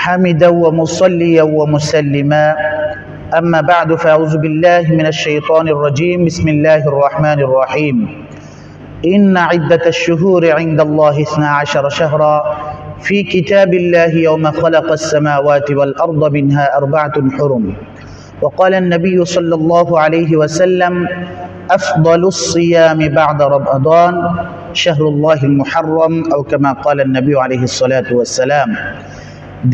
حامدا ومصليا ومسلما أما بعد فأعوذ بالله من الشيطان الرجيم بسم الله الرحمن الرحيم إن عدة الشهور عند الله 12 شهرا في كتاب الله يوم خلق السماوات والأرض منها 4 حرم وقال النبي صلى الله عليه وسلم أفضل الصيام بعد رمضان شهر الله المحرم أو كما قال النبي عليه الصلاة والسلام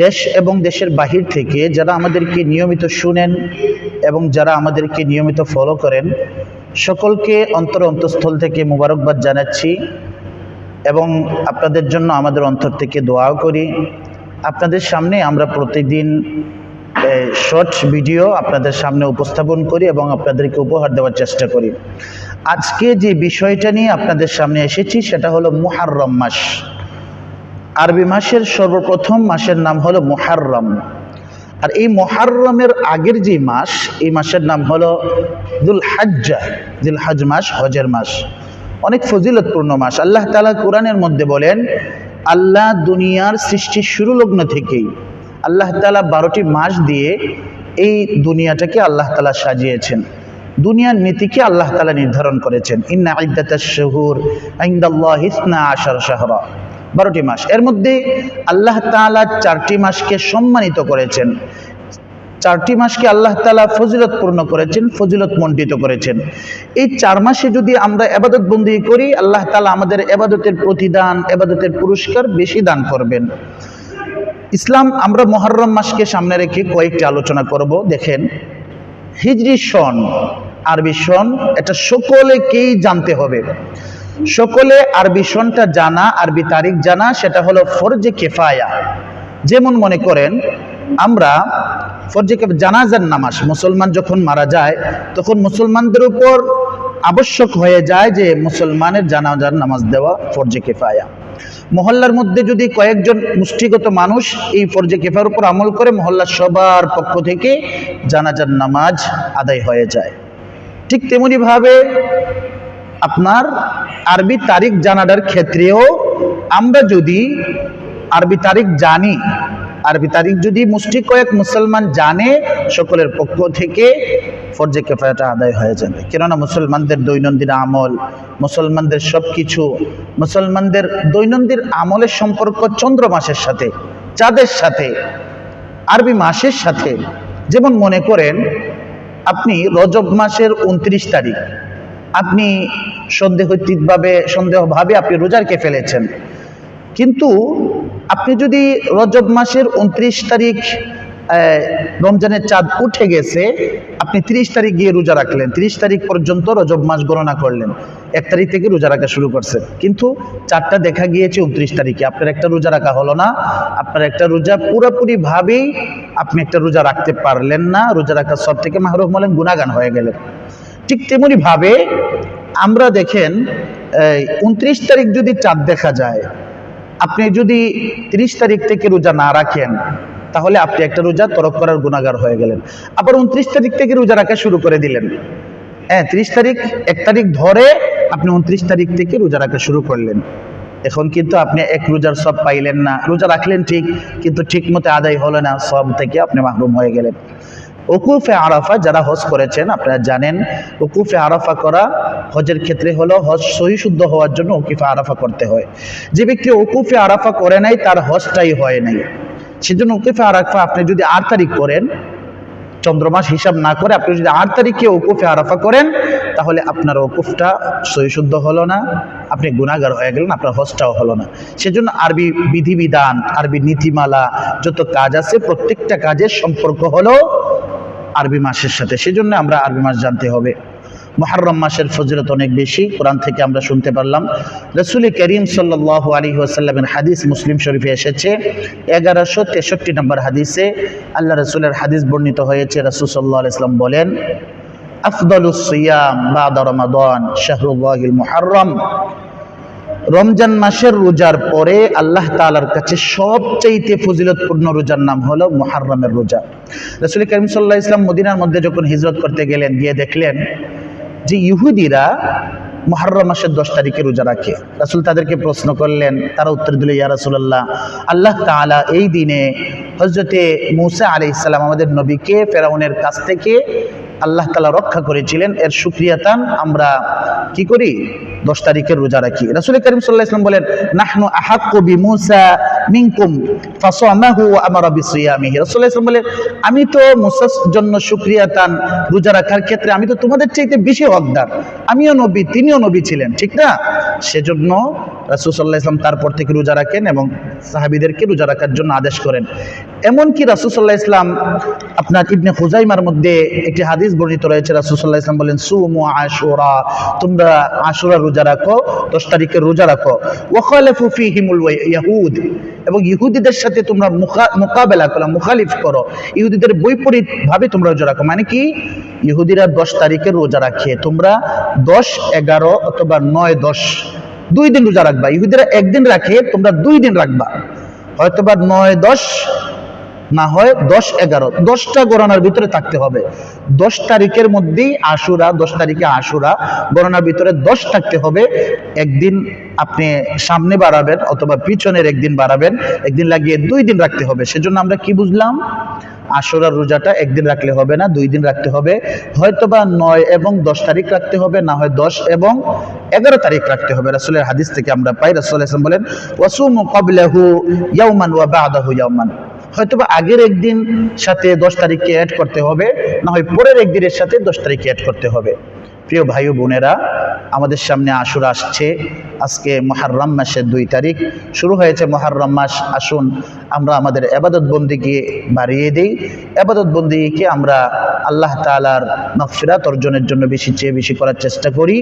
দেশ এবং দেশের বাহির থেকে যারা আমাদেরকে নিয়মিত শুনেন এবং যারা আমাদেরকে নিয়মিত ফলো করেন সকলকে অন্তঃস্থল থেকে মোবারকবাদ জানাচ্ছি এবং আপনাদের জন্য আমাদের অন্তর থেকে দোয়াও করি। আপনাদের সামনে আমরা প্রতিদিন শর্ট ভিডিও আপনাদের সামনে উপস্থাপন করি এবং আপনাদেরকে উপহার দেওয়ার চেষ্টা করি। আজকে যে বিষয়টা নিয়ে আপনাদের সামনে এসেছি সেটা হলো মুহররম মাস। আরবি মাসের সর্বপ্রথম মাসের নাম হলো মুহররম, আর এই মুহররমের আগের যে মাস এই মাসের নাম হলো যুলহজ্জা। যুলহজ মাস হজের মাস, অনেক ফজিলতপূর্ণ মাস। আল্লাহ তাআলা কোরআনের মধ্যে বলেন, আল্লাহ দুনিয়ার সৃষ্টির শুরু লগ্ন থেকেই আল্লাহ তাআলা 12টি মাস দিয়ে এই দুনিয়াটাকে আল্লাহ তাআলা সাজিয়েছেন। দুনিয়ার নীতিকে আল্লাহ তাআলা নির্ধারণ করেছেন। ইন্না ইদ্দাতাশ শুহুর ইনদাল্লাহি 12 শাহরা, 12টি মাস। এর মধ্যে আল্লাহ তাআলা 4টি মাসকে সম্মানিত করেছেন, 4টি মাসকে আল্লাহ তাআলা ফজিলতপূর্ণ করেছেন, ফজিলতমণ্ডিত করেছেন। এই 4 মাসে যদি আমরা ইবাদত বন্দেগী করি আল্লাহ তাআলা আমাদের ইবাদতের প্রতিদান, ইবাদতের পুরস্কার বেশি দান করবেন। ইসলাম আমরা মুহররম মাসকে সামনে রেখে কয়েকটি আলোচনা করব। দেখেন, হিজরি সন, আরবি সন, এটা সকলেকেই জানতে হবে। সকলে আরবি সনটা জানা, আরবি তারিখ জানা, সেটা হলো ফরজে কিফায়া। যেমন মনে করেন আমরা ফরজে জানাজার নামাজ, মুসলমান যখন মারা যায় তখন মুসলমানদের উপর আবশ্যক হয়ে যায় যে মুসলমানের জানাজার নামাজ দেওয়া ফরজে কিফায়া। মহল্লার মধ্যে যদি কয়েকজন মুষ্টিগত মানুষ এই ফরজে কিফায়ার উপর আমল করে মহল্লার সবার পক্ষ থেকে জানাজার নামাজ আদায় হয়ে যায়। ঠিক তেমনি ভাবে আপনার আরবি তারিখ জানার ক্ষেত্রেও আমরা যদি আরবি তারিখ জানি, আরবি তারিখ যদি মুষ্টি কয়েক মুসলমান জানে সকলের পক্ষ থেকে ফরজে কিফায়াটা আদায় হয়ে যাবে। কেননা মুসলমানদের দৈনন্দিন আমল, মুসলমানদের সব কিছু, মুসলমানদের দৈনন্দিন আমলের সম্পর্ক চন্দ্র মাসের সাথে, চাঁদের সাথে, আরবি মাসের সাথে। যেমন মনে করেন আপনি রজব মাসের 29 তারিখ আপনি সন্দেহভাবে আপনি রোজা রেখে ফেলেছেন, কিন্তু আপনি যদি রজব মাসের 29 তারিখ রমজানের চাঁদ উঠে গেছে, আপনি 30 তারিখ গিয়ে রোজা রাখলেন, 30 তারিখ পর্যন্ত রজব মাস গণনা করলেন, 1 তারিখ থেকে রোজা রাখা শুরু করছেন, কিন্তু চাঁদটা দেখা গিয়েছে 29 তারিখে, আপনার একটা রোজা রাখা হলো না। আপনার একটা রোজা পুরোপুরি ভাবেই আপনি একটা রোজা রাখতে পারলেন না, রোজা রাখার সব থেকে মাহরুম হলেন, গুনাহগার হয়ে গেলেন। ঠিক তেমনি ভাবে আমরা দেখেন 29 তারিখ যদি চাঁদ দেখা যায়, আপনি যদি 30 তারিখ থেকে রোজা না রাখেন তাহলে আপনি একটা রোজা তরক করার গুনাহগার হয়ে গেলেন। আবার 29 তারিখ থেকে রোজা রাখা শুরু করে দিলেন, 30 তারিখ 1 তারিখ ধরে আপনি 29 তারিখ থেকে রোজা রাখা শুরু করলেন। এখন কিন্তু আপনি এক রোজার সব পাইলেন না, রোজা রাখলেন ঠিক, কিন্তু ঠিক মতো আদায় হলো না, সব থেকে আপনি মাহরুম হয়ে গেলেন। ওকুফে আরাফা যারা হজ করেছেন আপনারা জানেন, ওকুফে আরাফা করা হজের ক্ষেত্রে হলো হজ সহি শুদ্ধ হওয়ার জন্য ওকুফে আরাফা করতে হয়। যে ব্যক্তি ওকুফে আরাফা করে নাই তার হজটাই হয় নাই। সেজন্য ওকুফে আরাফা আপনি যদি 8 তারিখ করেন, চন্দ্রমাস হিসাব না করে আপনি যদি 8 তারিখে ওকুফে আরাফা করেন তাহলে আপনার ওকুফটা সহি শুদ্ধ হলো না, আপনি গুনাহগার হয়ে গেলেন, আপনার হজটাও হলো না। সেজন্য আরবি বিধিবিধান, আরবি নীতিমালা, যত কাজ আছে প্রত্যেকটা কাজের সম্পর্ক হলো আরবি মাসের সাথে। সেজন্য আমরা আরবি মাস জানতে হবে। মুহররম মাসের ফজিলত অনেক বেশি, কোরআন থেকে আমরা শুনতে পারলাম। রাসূল করিম সাল্লাল্লাহু আলাইহি ওয়াসাল্লামের হাদিস মুসলিম শরীফে এসেছে 1163 নম্বর হাদিসে আল্লাহ রাসূলের হাদিস বর্ণিত হয়েছে। রাসূল সাল্লাল্লাহু আলাইহি ওয়াসাল্লাম বলেন, আফদালুস সিয়াম বাদা রমাদান শাহরুল্লাহিল মুহররম। রমজান মাসের রোজার পরে আল্লাহ তাআলার কাছে সবচেয়ে ফজিলতপূর্ণ রোজার নাম হলো মুহররমের রোজা। রাসূল করিম সাল্লাল্লাহু আলাইহি ওয়াসাল্লাম মদিনার মধ্যে যখন হিজরত করতে গেলেন, গিয়ে দেখলেন যে ইহুদিরা মুহররম মাসের 10 তারিখে রোজা রাখে। রাসূল তাদেরকে প্রশ্ন করলেন, তারা উত্তর দিল, ইয়া রাসূলুল্লাহ, আল্লাহ তাআলা এই দিনে হযরতে মূসা আলাইহিস সালাম আমাদের নবীকে ফেরাউনের কাছ থেকে আল্লাহ তাআলা রক্ষা করেছিলেন, এর শুকরিয়াতান আমরা কি করি, 10 তারিখের রোজা রাখি। রাসূল করিম সাল্লাল্লাহু আলাইহি ওয়াসাল্লাম বলেন, নাহনু আহাক্কু বিমূসা মিনকুম ফাসামাহু ওয়া আমারা বিসিয়ামিহি। রাসূল সাল্লাল্লাহু আলাইহি ওয়াসাল্লাম বলেন, আমি তো মূসার জন্য শুকরিয়াতান রোজা রাখার ক্ষেত্রে আমি তো তোমাদের চাইতে বেশি হকদার, আমিও নবী, তিনিও নবী ছিলেন, ঠিক না? সেজন্য রাসূল সাল্লাল্লাহু আলাইহি ওয়াসাল্লাম তারপর থেকে রোজা রাখেন এবং সাহাবীদেরকে রোজা রাখার জন্য আদেশ করেন। এমনকি রাসূল সাল্লাল্লাহু আলাইহি ওয়াসাল্লাম আপনার ইবনে খুজাইমার মধ্যে একটি হাদিস বর্ণিত রয়েছে, রাসূল সাল্লাল্লাহু আলাইহি ওয়াসাল্লাম বলেন, সুমু আশুরা, তোমরা আশুরা রোজা রাখো, 10 তারিখের রোজা রাখো। ওয়া খালাফু ফীহিমুল ইয়াহুদ, এবং ইহুদিদের সাথে তোমরা মোকাবেলা করো, মুখালিফ করো, ইহুদিদের বৈপরীত ভাবে তোমরা রোজা রাখো। মানে কি, ইহুদিরা 10 তারিখের রোজা রাখে, তোমরা 10, 11 অথবা 9, 10 2 দিন রোজা রাখবা। ইহুদিরা একদিন রাখে, তোমরা 2 দিন রাখবা, হয়তোবা 9, 10 না হয় 10, 11, 10টা গণনার ভিতরে থাকতে হবে। 10 তারিখের মধ্যেই আশুরা, 10 তারিখে আশুরা গণনার ভিতরে 10 থাকতে হবে। একদিন আপনি সামনে বাড়াবেন অথবা পিছনের একদিন বাড়াবেন, একদিন লাগিয়ে 2 দিন রাখতে হবে। সেজন্য আমরা কি বুঝলাম, আশুরার রোজাটা একদিন রাখলে হবে না, 2 দিন রাখতে হবে, হয়তোবা 9 এবং 10 তারিখ রাখতে হবে, না হয় 10 এবং 11 তারিখ রাখতে হবে। রাসূলের হাদিস থেকে আমরা পাই, রাসূল সাল্লাল্লাহু আলাইহি ওয়াসাল্লাম বলেন, ওয়াসুমু ক্বাবলাহু ইয়াওমান ওয়া বা'দাহু ইয়াওমান, হয়তোবা আগের একদিন সাথে 10 তারিখকে অ্যাড করতে হবে, না হয় পরের একদিনের সাথে 10 তারিখকে অ্যাড করতে হবে। প্রিয় ভাই ও বোনেরা, আমাদের সামনে আশুরা আসছে, আজকে মুহররম মাসের 2 তারিখ শুরু হয়েছে মুহররম মাস। আসুন আমরা আমাদের ইবাদত বন্দেগী বাড়িয়ে দেই, ইবাদত বন্দেগীকে আমরা আল্লাহ তাআলার মাগফিরাত অর্জনের জন্য বেশি চেয়ে বেশি করার চেষ্টা করি।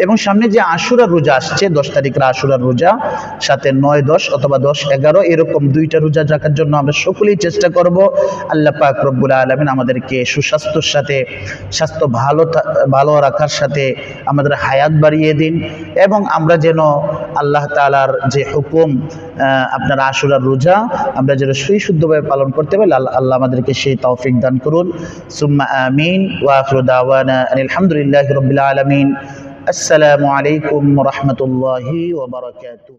এবং সামনে যে আশুরা রোজা আসছে, 10 তারিখের আশুরার রোজা, সাথে 9, 10 অথবা 10, 11 এরকম 2টা রোজা রাখার জন্য আমরা সকলেই চেষ্টা করব। আল্লাহ পাক রব্বুল আলামিন আমাদেরকে সুস্বাস্থ্যের সাথে, স্বাস্থ্য ভালো রাখার সাথে আমাদের হায়াত বাড়িয়ে দিন, এবং আমরা যেন আল্লাহ তাআলার যে হুকুম আপনার আশুরার রোজা আমরা যেন শুদ্ধভাবে পালন করতে পারি, আল্লাহ আমাদেরকে সেই তৌফিক দান করুন। সুম্মা আমিন। ওয়া আখিরু দাওয়ানা আলহামদুলিল্লাহি রাব্বিল আলামিন। আসসালামু আলাইকুম ওয়া রাহমাতুল্লাহি ওয়া বারাকাতুহু।